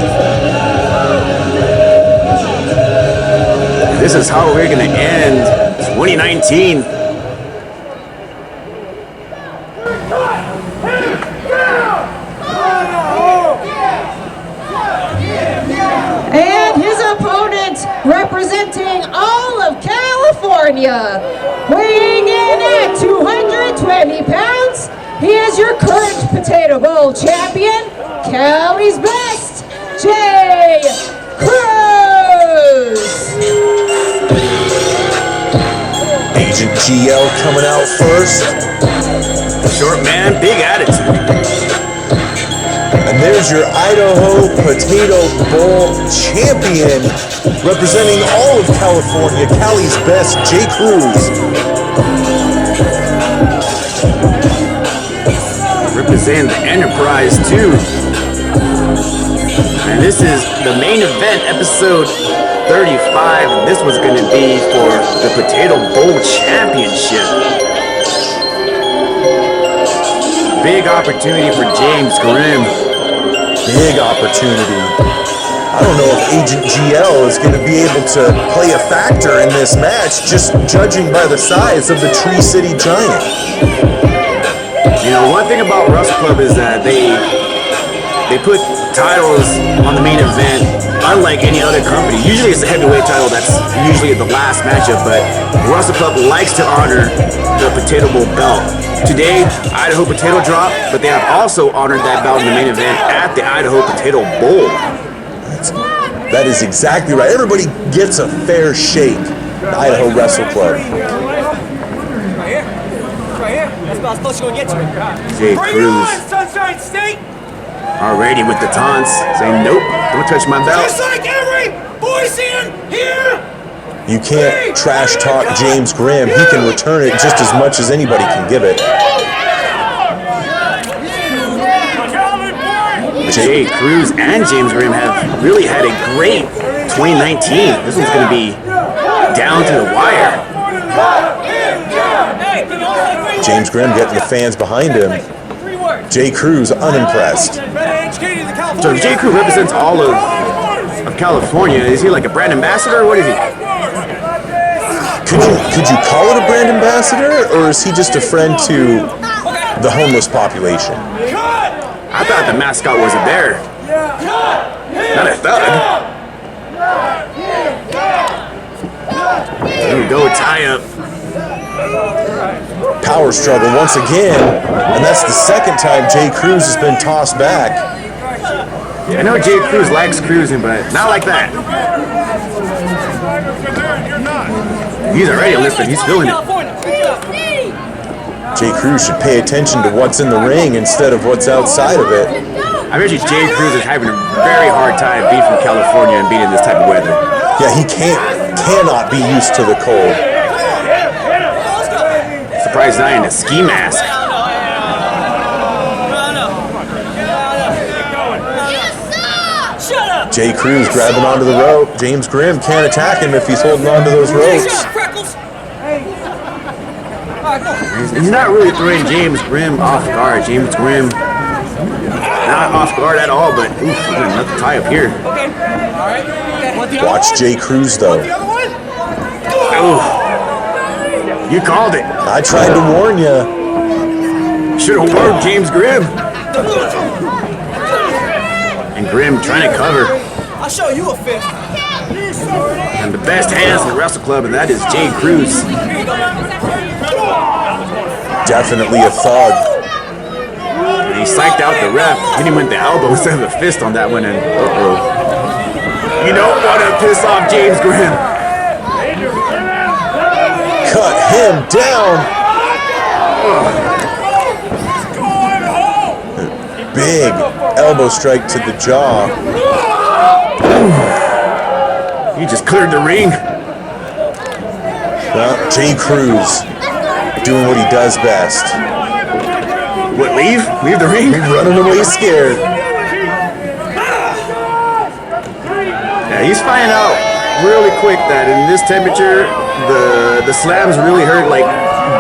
This is how we're going to end 2019. And his opponent, representing all of California, weighing in at 220 pounds, he is your current Potato Bowl champion, Cali's Best, Jay Cruz. Agent GL coming out first. Short man, big attitude. And there's your Idaho Potato Bowl champion, representing all of California, Cali's Best, Jay Cruz. Representing the Enterprise too. And this is the main event, episode 35. This was going to be for the Potato Bowl Championship. Big opportunity for James Grimm. Big opportunity. I don't know if Agent GL is going to be able to play a factor in this match, just judging by the size of the Tree City Giant. You know, one thing about Wrestle Club is that they put titles on the main event unlike any other company. Usually it's the heavyweight title that's usually the last matchup, but Wrestle Club likes to honor the Potato Bowl belt. Today, Idaho Potato Drop, but they have also honored that belt in the main event at the Idaho Potato Bowl. That is exactly right. Everybody gets a fair shake. The Idaho Wrestle Club. Jay Cruz. Sunshine State! Already with the taunts, saying nope, don't touch my belt. Just like every Boisean here! You can't trash talk James Grimm. He can return it just as much as anybody can give it. Jay Cruz and James Grimm have really had a great 2019. This one's going to be down to the wire. James Grimm getting the fans behind him. Jay Cruz unimpressed. So Jay Cruz represents all of California. Is he like a brand ambassador? What is he? Could you call it a brand ambassador, or is he just a friend to the homeless population? I thought the mascot was a bear, not a thug. Here we go, tie up. Power struggle once again, and that's the second time Jay Cruz has been tossed back. I know Jay Cruz likes cruising, but not like that. He's already enlisted. He's feeling it. Jay Cruz should pay attention to what's in the ring instead of what's outside of it. I bet you Jay Cruz is having a very hard time being from California and being in this type of weather. Yeah, he cannot be used to the cold. Surprised not in a ski mask. Jay Cruz grabbing onto the rope. James Grimm can't attack him if he's holding onto those ropes. He's not really throwing James Grimm off guard. James Grimm not off guard at all, but oof, another tie up here. Watch Jay Cruz though. Oof. You called it. I tried to warn you. Should have warned James Grimm. And Grimm trying to cover. I'll show you a fist. And the best hands in the Wrestle Club, and that is Jay Cruz. Definitely a thug. And he psyched out the ref. Hit him with the elbow instead of the fist on that one, and uh-oh. You don't want to piss off James Grimm. Cut him down. Big elbow strike to the jaw. He just cleared the ring. Well, Jay Cruz doing what he does best. What, leave? Leave the ring? He's running away scared. Yeah, he's finding out really quick that in this temperature, the slams really hurt like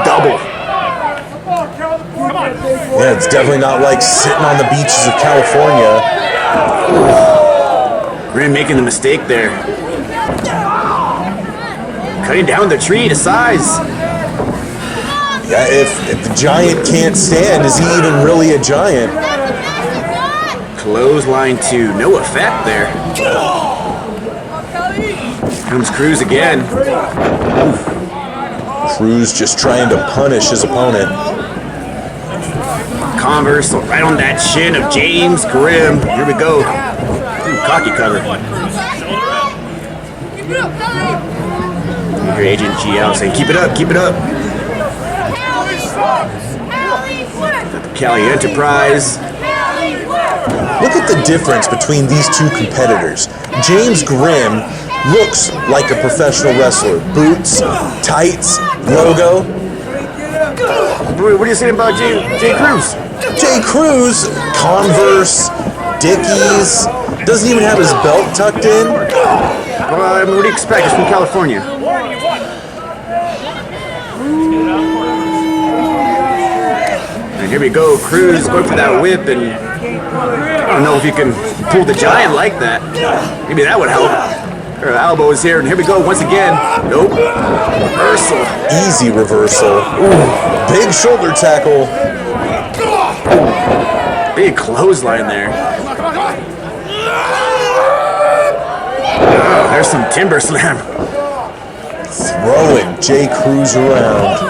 double. Yeah, it's definitely not like sitting on the beaches of California. Grimm making the mistake there. Cutting down the tree to size. Yeah, if the giant can't stand, is he even really a giant? Clothesline to no effect there. Comes Cruz again. Cruz just trying to punish his opponent. Converse right on that shin of James Grimm. Here we go. Ooh, cocky cover. You hear Agent G out saying, keep it up, keep it up. Got the Cali Enterprise. Look at the difference between these two competitors. James Grimm looks like a professional wrestler. Boots, tights, logo. What are you saying about Jay Cruz? Jay Cruz, Converse, Dickies, doesn't even have his belt tucked in. Well, I mean, what do you expect? He's from California. And here we go, Cruz going for that whip, and I don't know if you can pull the giant like that. Maybe that would help. Her elbows here, and here we go once again. Nope. Reversal. Easy reversal. Ooh, big shoulder tackle. Big clothesline there. Oh, there's some timber slam. Throwing Jay Cruz around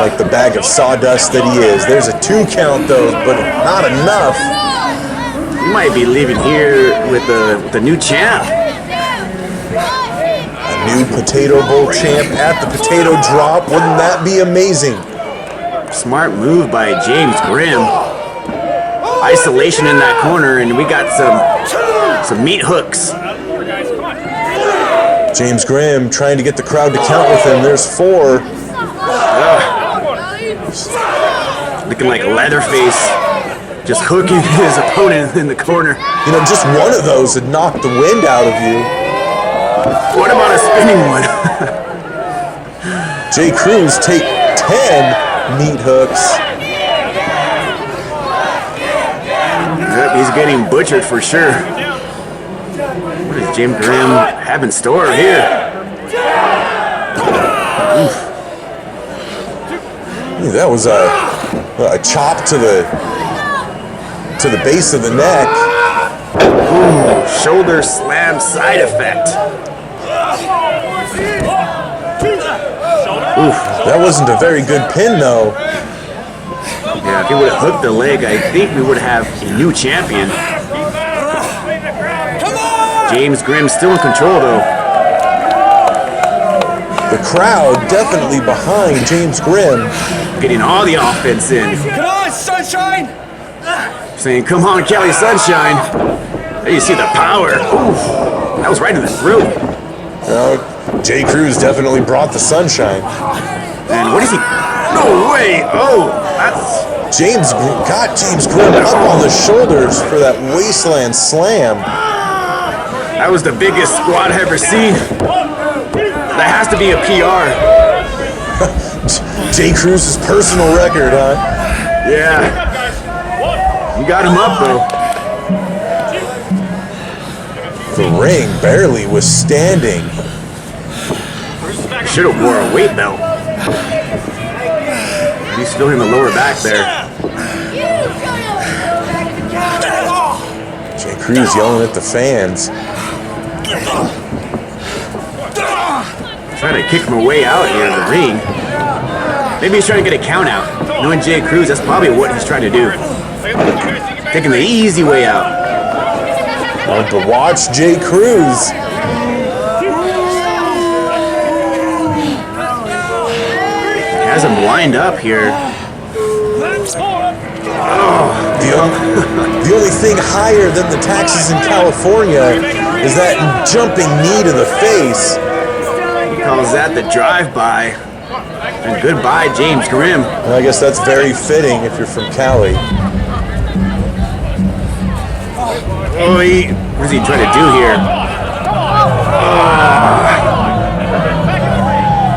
like the bag of sawdust that he is. There's a 2 count though, but not enough. You might be leaving here with the new champ. A new Potato Bowl champ at the Potato Drop. Wouldn't that be amazing? Smart move by James Grimm. Isolation in that corner, and we got some meat hooks. James Grimm trying to get the crowd to count with him. There's 4. Looking like Leatherface, just hooking his opponent in the corner. You know, just one of those would knock the wind out of you. What about a spinning one? Jay Cruz take 10 meat hooks. Yep, he's getting butchered for sure. What does James Grimm have in store here? Oof. That was a chop to the base of the neck. Ooh, shoulder slam side effect. Oof, that wasn't a very good pin though. Yeah, if he would have hooked the leg, I think we would have a new champion. James Grimm still in control though. The crowd definitely behind James Grimm. Getting all the offense in. Come on, sunshine! Saying, come on, Cali Sunshine. There you see the power. Oof, that was right in the throat. Jay Cruz definitely brought the sunshine. And what is he? No way! Oh, that's... James Grimm up on the shoulders for that wasteland slam. That was the biggest squat I've ever seen. That has to be a PR. Jay Cruz's personal record, huh? Yeah. You got him up, though. The ring barely was standing. Should have wore a weight belt. He's feeling the lower back there. Jay Cruz yelling at the fans. Trying to kick my way out here in the ring. Maybe he's trying to get a count out. Knowing Jay Cruz, that's probably what he's trying to do. Taking the easy way out. But watch Jay Cruz. Has him lined up here. The only thing higher than the taxes in California is that jumping knee to the face. calls that the drive-by. And goodbye, James Grimm. Well, I guess that's very fitting if you're from Cali. Oh, what's he trying to do here?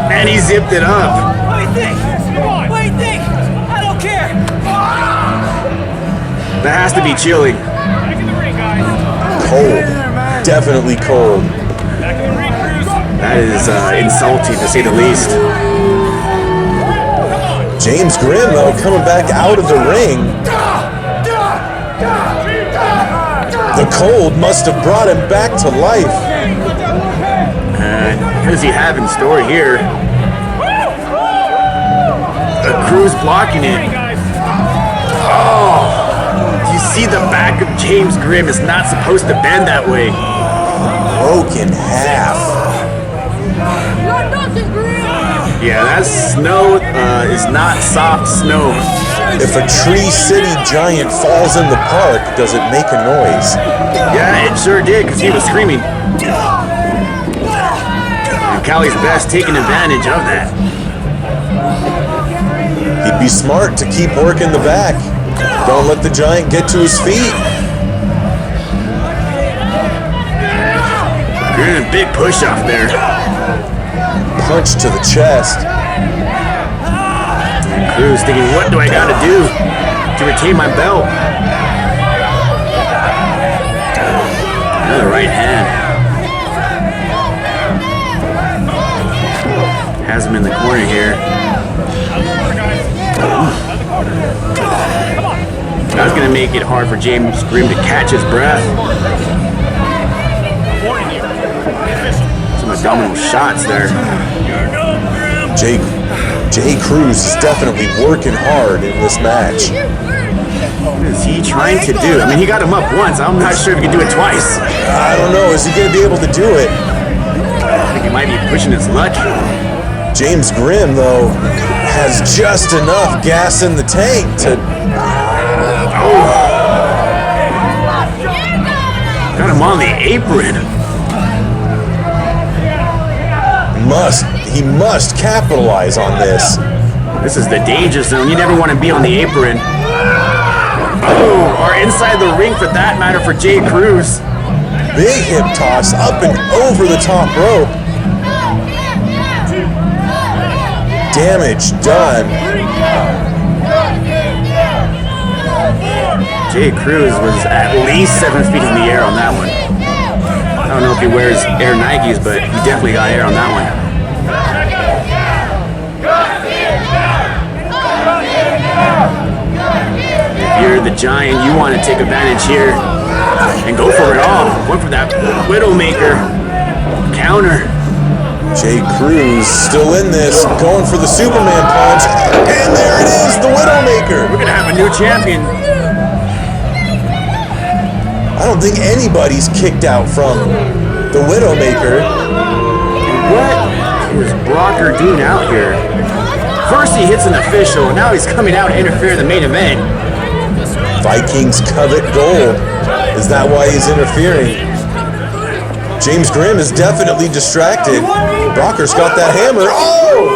Man, he zipped it up. What do you think? What do you think? I don't care. That has to be chilling. Back in the ring, guys. Cold. Definitely cold. Back in the ring, Cruz. That is insulting, to say the least. James Grimm, though, coming back out of the ring. The cold must have brought him back to life. What does he have in store here? Cruz blocking it. Oh, you see the back of James Grimm is not supposed to bend that way. Broken half. Yeah, that snow is not soft snow. If a Tree City giant falls in the park, does it make a noise? Yeah, it sure did, because he was screaming. And Cali's best taking advantage of that. He'd be smart to keep working the back. Don't let the giant get to his feet. Good, big push off there. Punch to the chest. Cruz thinking, what do I gotta do to retain my belt? Another right hand. Has him in the corner here. That's gonna make it hard for James Grimm to catch his breath. Some abdominal shots there. Jay Cruz is definitely working hard in this match. What is he trying to do? I mean, he got him up once. I'm not sure if he can do it twice. I don't know. Is he going to be able to do it? I think he might be pushing his luck. James Grimm, though, has just enough gas in the tank to... Got him on the apron. He must capitalize on this. This is the danger zone. You never want to be on the apron. Oh, or inside the ring for that matter for Jay Cruz. Big hip toss up and over the top rope. Damage done. Jay Cruz was at least 7 feet in the air on that one. I don't know if he wears Air Nikes, but he definitely got air on that one. If you're the giant, you want to take advantage here and go for it all. Went for that Widowmaker counter. Jay Cruz still in this, going for the Superman punch, and there it is, the Widowmaker. We're gonna have a new champion. I don't think anybody's kicked out from the Widowmaker. What is Brokkr doing out here? First he hits an official, and now he's coming out to interfere in the main event. Vikings covet gold. Is that why he's interfering? James Grimm is definitely distracted. Brokkr's got that hammer. Oh!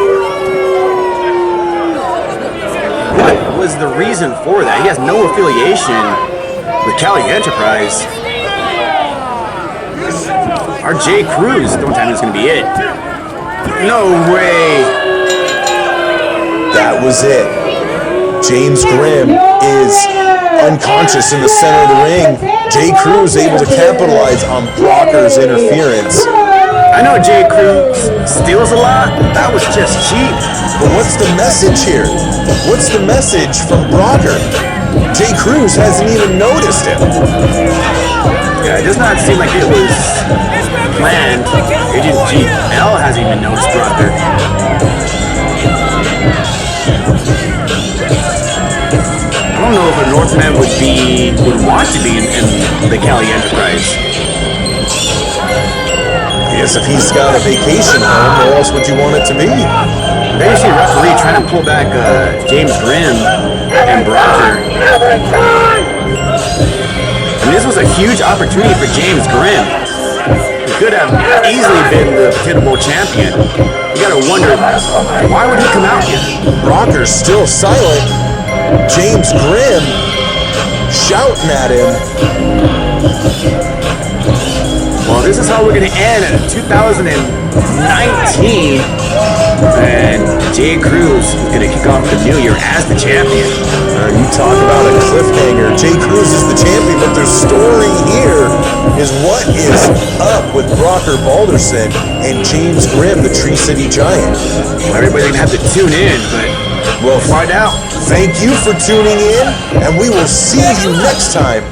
What was the reason for that? He has no affiliation with Cali Enterprise. Our Jay Cruz, don't tell me it's gonna be it. No way. That was it. James Grimm is unconscious in the center of the ring. Jay Cruz able to capitalize on Brokkr's interference. I know Jay Cruz steals a lot, but that was just cheap. But what's the message here? What's the message from Brokkr? Jay Cruz hasn't even noticed him. Yeah, it does not seem like it was planned. Agent GL hasn't even noticed Brokkr. I don't know if a Northman would want to be in the Cali Enterprise. I guess if he's got a vacation home, where else would you want it to be? There you see a referee trying to pull back James Grimm and Brokkr. And this was a huge opportunity for James Grimm. He could have easily been the Potato Bowl champion. You gotta wonder, why would he come out here? Brokkr's still silent. James Grimm shouting at him. Well, this is how we're gonna end 2019. And Jay Cruz is gonna kick off the new year as the champion. You talk about a cliffhanger. Jay Cruz is the champion, but their story here is what is up with Brokkr Balderson and James Grimm, the Tree City Giant. Everybody's gonna have to tune in, but we'll find out. Thank you for tuning in, and we will see you next time